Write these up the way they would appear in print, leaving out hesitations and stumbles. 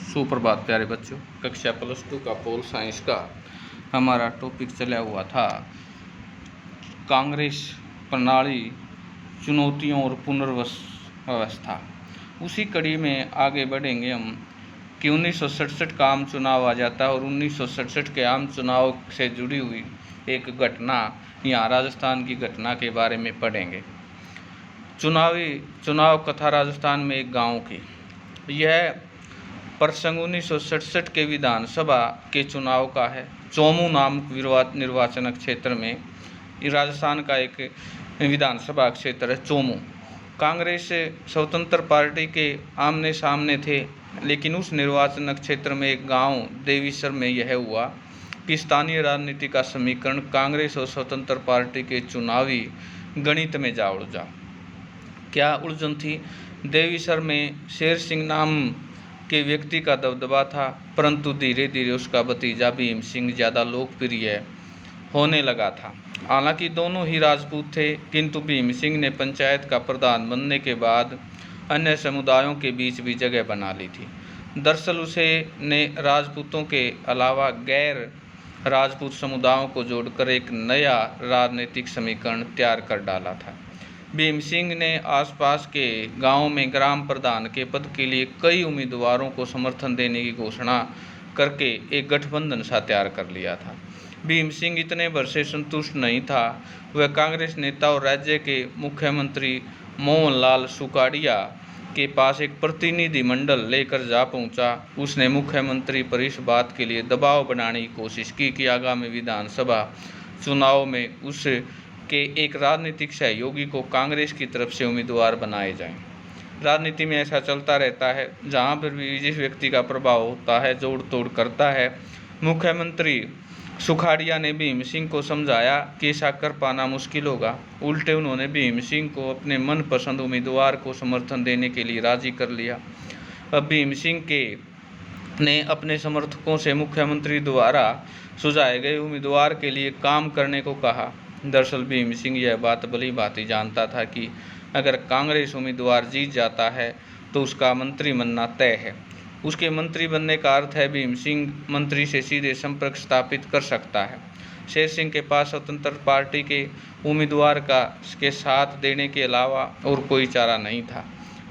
सुप्रभात प्यारे बच्चों। कक्षा +2 का पोल साइंस का हमारा टॉपिक चला हुआ था कांग्रेस प्रणाली, चुनौतियों और पुनर्व्यवस्था। उसी कड़ी में आगे बढ़ेंगे हम कि 1967 का आम चुनाव आ जाता है और 1967 के आम चुनाव से जुड़ी हुई एक घटना, यहाँ राजस्थान की घटना के बारे में पढ़ेंगे। चुनाव कथा राजस्थान में एक गांव की। यह प्रसंग 1967 के विधानसभा के चुनाव का है। चोमू नामक निर्वाचन क्षेत्र में राजस्थान का एक विधानसभा क्षेत्र है चोमू। कांग्रेस स्वतंत्र पार्टी के आमने सामने थे, लेकिन उस निर्वाचन क्षेत्र में एक गांव देवीसर में यह हुआ कि स्थानीय राजनीति का समीकरण कांग्रेस और स्वतंत्र पार्टी के चुनावी गणित में जा उलझा। क्या उलझन थी? देवीसर में शेर सिंह नाम के व्यक्ति का दबदबा था, परंतु धीरे धीरे उसका भतीजा भीम सिंह ज़्यादा लोकप्रिय होने लगा था। हालांकि दोनों ही राजपूत थे, किंतु भीम सिंह ने पंचायत का प्रधान बनने के बाद अन्य समुदायों के बीच भी जगह बना ली थी। दरअसल उसे ने राजपूतों के अलावा गैर राजपूत समुदायों को जोड़कर एक नया राजनीतिक समीकरण तैयार कर डाला था। भीम सिंह ने आसपास के गांवों में ग्राम प्रधान के पद के लिए कई उम्मीदवारों को समर्थन देने की घोषणा करके एक गठबंधन सा तैयार कर लिया था। भीम सिंह इतने भर से संतुष्ट नहीं था। वह कांग्रेस नेता और राज्य के मुख्यमंत्री मोहनलाल सुखाड़िया के पास एक प्रतिनिधि मंडल लेकर जा पहुंचा। उसने मुख्यमंत्री पर इस बात के लिए दबाव बनाने की कोशिश की कि आगामी विधानसभा चुनाव में उसके एक राजनीतिक सहयोगी को कांग्रेस की तरफ से उम्मीदवार बनाए जाएं। राजनीति में ऐसा चलता रहता है, जहां पर भी जिस व्यक्ति का प्रभाव होता है जोड़ तोड़ करता है। मुख्यमंत्री सुखाड़िया ने भीम सिंह को समझाया कि ऐसा कर पाना मुश्किल होगा। उल्टे उन्होंने भीम सिंह को अपने मनपसंद उम्मीदवार को समर्थन देने के लिए राजी कर लिया। अब भीम सिंह ने अपने समर्थकों से मुख्यमंत्री द्वारा सुझाए गए उम्मीदवार के लिए काम करने को कहा। दरअसल भीम सिंह यह बात भली भांति जानता था कि अगर कांग्रेस उम्मीदवार जीत जाता है तो उसका मंत्री बनना तय है। उसके मंत्री बनने का अर्थ है भीम सिंह मंत्री से सीधे संपर्क स्थापित कर सकता है। शेर सिंह के पास स्वतंत्र पार्टी के उम्मीदवार के साथ देने के अलावा और कोई चारा नहीं था।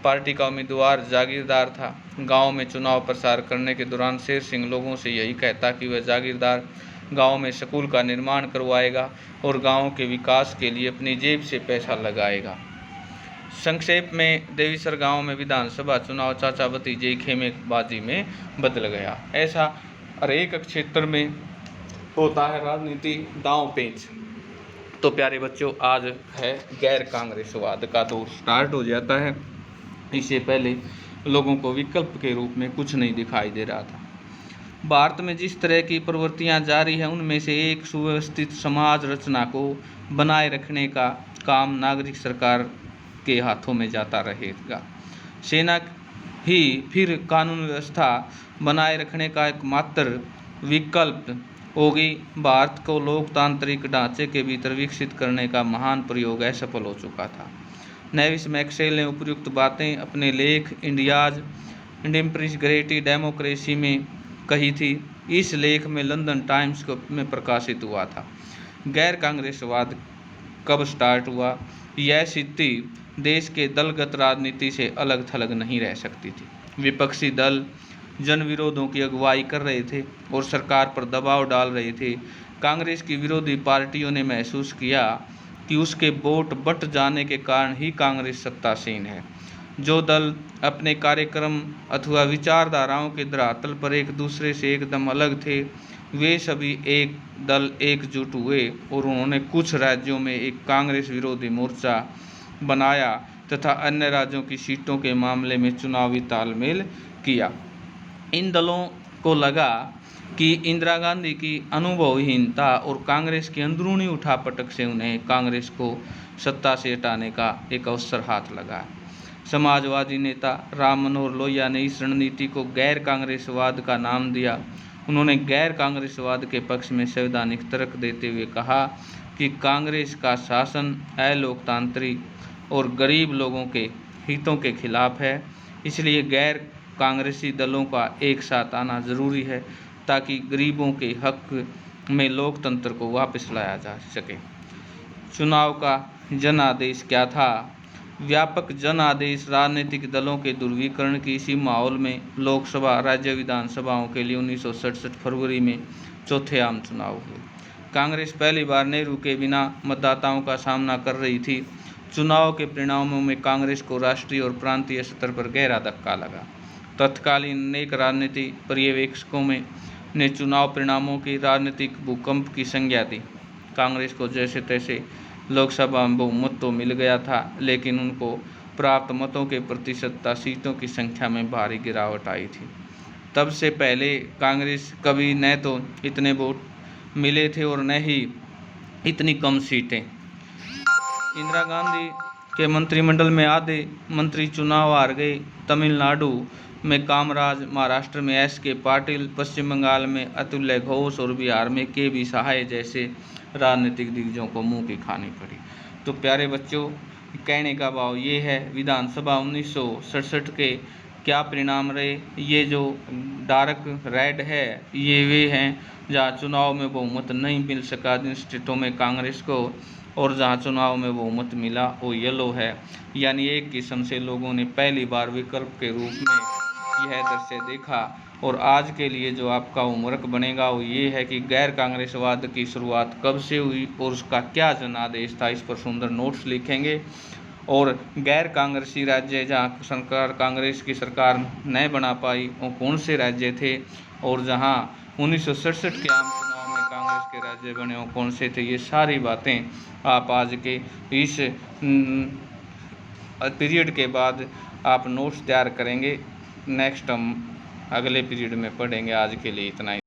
पार्टी का उम्मीदवार जागीरदार था। गांव में चुनाव प्रचार करने के दौरान शेर सिंह लोगों से यही कहता कि वह जागीरदार गांव में स्कूल का निर्माण करवाएगा और गांव के विकास के लिए अपनी जेब से पैसा लगाएगा। संक्षेप में देवीसर गांव में विधानसभा चुनाव चाचा भतीजे की खेमेबाजी में बदल गया। ऐसा हर एक क्षेत्र में होता है, राजनीति दांव पेच। तो प्यारे बच्चों, आज है गैर कांग्रेसवाद का दौर स्टार्ट हो जाता है। इससे पहले लोगों को विकल्प के रूप में कुछ नहीं दिखाई दे रहा था। भारत में जिस तरह की प्रवृत्तियां जारी हैं, उनमें से एक सुव्यवस्थित समाज रचना को बनाए रखने का काम नागरिक सरकार के हाथों में जाता रहेगा। सेना ही फिर कानून व्यवस्था बनाए रखने का एकमात्र विकल्प होगी। भारत को लोकतांत्रिक ढांचे के भीतर विकसित करने का महान प्रयोग असफल हो चुका था। नेविस मैक्सवेल ने उपयुक्त बातें अपने लेख इंडियाज ग्रेट डेमोक्रेसी में कही थी। इस लेख में लंदन टाइम्स में प्रकाशित हुआ था। गैर कांग्रेसवाद कब स्टार्ट हुआ? यह स्थिति देश के दलगत राजनीति से अलग थलग नहीं रह सकती थी। विपक्षी दल जन विरोधों की अगुवाई कर रहे थे और सरकार पर दबाव डाल रहे थे। कांग्रेस की विरोधी पार्टियों ने महसूस किया कि उसके वोट बट जाने के कारण ही कांग्रेस सत्तासीन है। जो दल अपने कार्यक्रम अथवा विचारधाराओं के धरातल पर एक दूसरे से एकदम अलग थे, वे सभी एक दल एकजुट हुए और उन्होंने कुछ राज्यों में एक कांग्रेस विरोधी मोर्चा बनाया तथा अन्य राज्यों की सीटों के मामले में चुनावी तालमेल किया। इन दलों को लगा कि इंदिरा गांधी की अनुभवहीनता और कांग्रेस की अंदरूनी उठापटक से उन्हें कांग्रेस को सत्ता से हटाने का एक अवसर हाथ लगा। समाजवादी नेता राम मनोहर लोहिया ने इस रणनीति को गैर कांग्रेसवाद का नाम दिया। उन्होंने गैर कांग्रेसवाद के पक्ष में संवैधानिक तर्क देते हुए कहा कि कांग्रेस का शासन अलोकतांत्रिक और गरीब लोगों के हितों के खिलाफ है, इसलिए गैर कांग्रेसी दलों का एक साथ आना जरूरी है ताकि गरीबों के हक में लोकतंत्र को वापस लाया जा सके। चुनाव का जन आदेश क्या था? व्यापक जन आदेश राजनीतिक दलों के ध्रुवीकरण की इसी माहौल में लोकसभा राज्य विधानसभाओं के लिए 1967 फरवरी में चौथे आम चुनाव हुए। कांग्रेस पहली बार नेहरू के बिना मतदाताओं का सामना कर रही थी। चुनाव के परिणामों में कांग्रेस को राष्ट्रीय और प्रांतीय स्तर पर गहरा धक्का लगा। तत्कालीन अनेक राजनीति पर्यवेक्षकों ने चुनाव परिणामों की राजनीतिक भूकंप की संज्ञा दी। कांग्रेस को जैसे तैसे लोकसभा में बहुमत तो मिल गया था, लेकिन उनको प्राप्त मतों के प्रतिशतता सीटों की संख्या में भारी गिरावट आई थी। तब से पहले कांग्रेस कभी न तो इतने वोट मिले थे और न ही इतनी कम सीटें। इंदिरा गांधी के मंत्रिमंडल में आधे मंत्री चुनाव हार गए। तमिलनाडु में कामराज, महाराष्ट्र में एस.के. पाटिल, पश्चिम बंगाल में अतुल्य घोष और बिहार में के.बी. सहाय जैसे राजनीतिक दिग्गजों को मुंह की खानी पड़ी। तो प्यारे बच्चों, कहने का भाव ये है, विधानसभा 1967 के क्या परिणाम रहे। ये जो डार्क रेड है, ये वे हैं जहाँ चुनाव में बहुमत नहीं मिल सका जिन स्टेटों में कांग्रेस को, और जहाँ चुनाव में बहुमत मिला वो येलो है। यानी एक किस्म से लोगों ने पहली बार विकल्प के रूप में यह दृश्य देखा। और आज के लिए जो आपका होमवर्क बनेगा वो ये है कि गैर कांग्रेसवाद की शुरुआत कब से हुई और उसका क्या जनादेश था, इस पर सुंदर नोट्स लिखेंगे। और गैर कांग्रेसी राज्य जहाँ सरकार कांग्रेस की सरकार नहीं बना पाई वो कौन से राज्य थे, और जहाँ 1967 के आम चुनाव में कांग्रेस के राज्य बने वो कौन से थे। ये सारी बातें आप आज के इस पीरियड के बाद आप नोट्स तैयार करेंगे। नेक्स्ट हम अगले पीरियड में पढ़ेंगे। आज के लिए इतना ही।